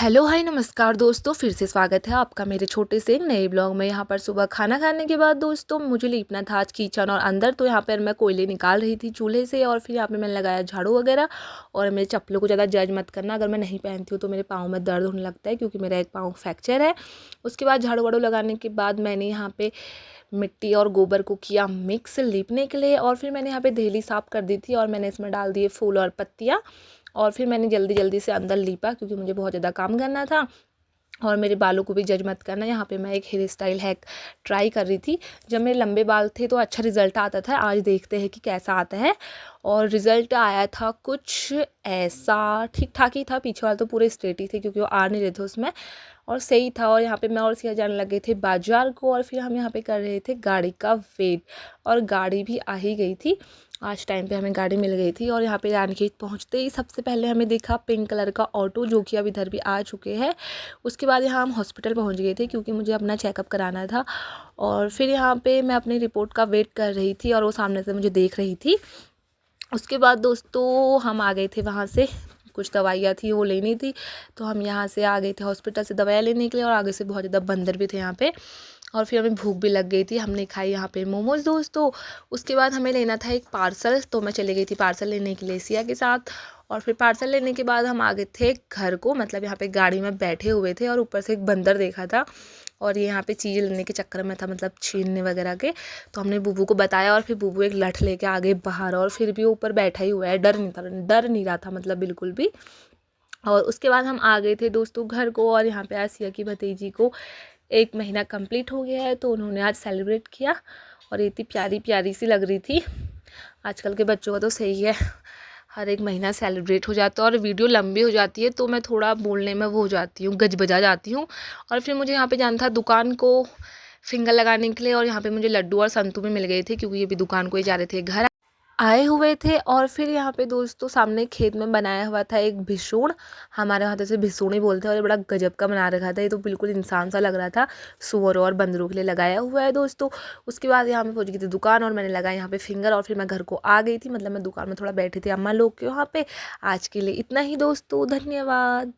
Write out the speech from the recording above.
Hello hi नमस्कार दोस्तों, फिर से स्वागत है आपका मेरे छोटे से नए ब्लॉग में। यहाँ पर सुबह खाना खाने के बाद दोस्तों मुझे लीपना था आज किचन और अंदर। तो यहाँ पर मैं कोयले निकाल रही थी चूल्हे से और फिर यहाँ पे मैंने लगाया झाड़ू वगैरह। और मेरे चप्पलों को ज़्यादा जज मत करना, अगर मैं नहीं पहनती हूँ तो मेरे पाँव में दर्द होने लगता है क्योंकि मेरा एक पाँव फ्रैक्चर है। उसके बाद झाड़ू वाड़ू लगाने के बाद मैंने यहाँ पर मिट्टी और गोबर को किया मिक्स लीपने के लिए। और फिर मैंने यहाँ पे देहली साफ़ कर दी थी और मैंने इसमें डाल दिए फूल और पत्तियाँ। और फिर मैंने जल्दी जल्दी से अंदर लीपा क्योंकि मुझे बहुत ज़्यादा काम करना था। और मेरे बालों को भी जज मत करना, यहाँ पे मैं एक हेयर स्टाइल हैक ट्राई कर रही थी। जब मेरे लंबे बाल थे तो अच्छा रिजल्ट आता था, आज देखते हैं कि कैसा आता है। और रिजल्ट आया था कुछ ऐसा, ठीक ठाक ही था। पीछे वाले तो पूरे स्ट्रेट ही थे क्योंकि वो आ नहीं रहे थे उसमें, और सही था। और यहाँ पे मैं और सिया जाने लगे थे बाजार को और फिर हम यहाँ पे कर रहे थे गाड़ी का वेट। और गाड़ी भी आ ही गई थी, आज टाइम पे हमें गाड़ी मिल गई थी। और यहाँ पे रानीखेत पहुँचते ही सबसे पहले हमें देखा पिंक कलर का ऑटो, जो कि अब इधर भी आ चुके हैं। उसके बाद यहाँ हम हॉस्पिटल पहुँच गए थे क्योंकि मुझे अपना चेकअप कराना था। और फिर यहाँ पे मैं अपनी रिपोर्ट का वेट कर रही थी और वो सामने से मुझे देख रही थी। उसके बाद दोस्तों हम आ गए थे वहाँ से, कुछ दवाइयाँ थी वो लेनी थी, तो हम यहाँ से आ गए थे हॉस्पिटल से दवाइयाँ लेने के लिए। और आगे से बहुत ज़्यादा बंदर भी थे यहाँ पे। और फिर हमें भूख भी लग गई थी, हमने खाई यहाँ पे मोमोज़ दोस्तों। उसके बाद हमें लेना था एक पार्सल, तो मैं चली गई थी पार्सल लेने के लिए सिया के साथ। और फिर पार्सल लेने के बाद हम आ गए थे घर को, मतलब यहाँ पे गाड़ी में बैठे हुए थे और ऊपर से एक बंदर देखा था। और ये यहाँ पे चीज़ लेने के चक्कर में था, मतलब छीनने वगैरह के। तो हमने बूबू को बताया और फिर बूबू एक लठ लेके आ गए बाहर। और फिर भी ऊपर बैठा ही हुआ है, डर नहीं रहा था मतलब बिल्कुल भी। और उसके बाद हम आ गए थे दोस्तों घर को। और यहाँ पे आसिया की भतीजी को 1 महीना कंप्लीट हो गया है, तो उन्होंने आज सेलिब्रेट किया। और ये इतनी प्यारी प्यारी सी लग रही थी। आजकल के बच्चों का तो सही है, हर 1 महीना सेलिब्रेट हो जाता है। और वीडियो लंबी हो जाती है तो मैं थोड़ा बोलने में वो हो जाती हूँ, गज बजा जाती हूँ। और फिर मुझे यहाँ पे जाना था दुकान को फिंगर लगाने के लिए। और यहाँ पे मुझे लड्डू और संतू भी मिल गए थे क्योंकि ये भी दुकान को ही जा रहे थे, घर आए हुए थे। और फिर यहाँ पे दोस्तों सामने खेत में बनाया हुआ था एक भिसूण, हमारे वहाँ तो इसे भिसूण ही बोलते हैं। और ये बड़ा गजब का बना रखा था, ये तो बिल्कुल इंसान सा लग रहा था, सुअर और बंदरों के लिए लगाया हुआ है दोस्तों। उसके बाद यहाँ पे पहुँच गई थी दुकान और मैंने लगाया यहाँ पे फिंगर। और फिर मैं घर को आ गई थी, मतलब मैं दुकान में थोड़ा बैठी थी अम्मा लोग के वहाँ पे। आज के लिए इतना ही दोस्तों, धन्यवाद।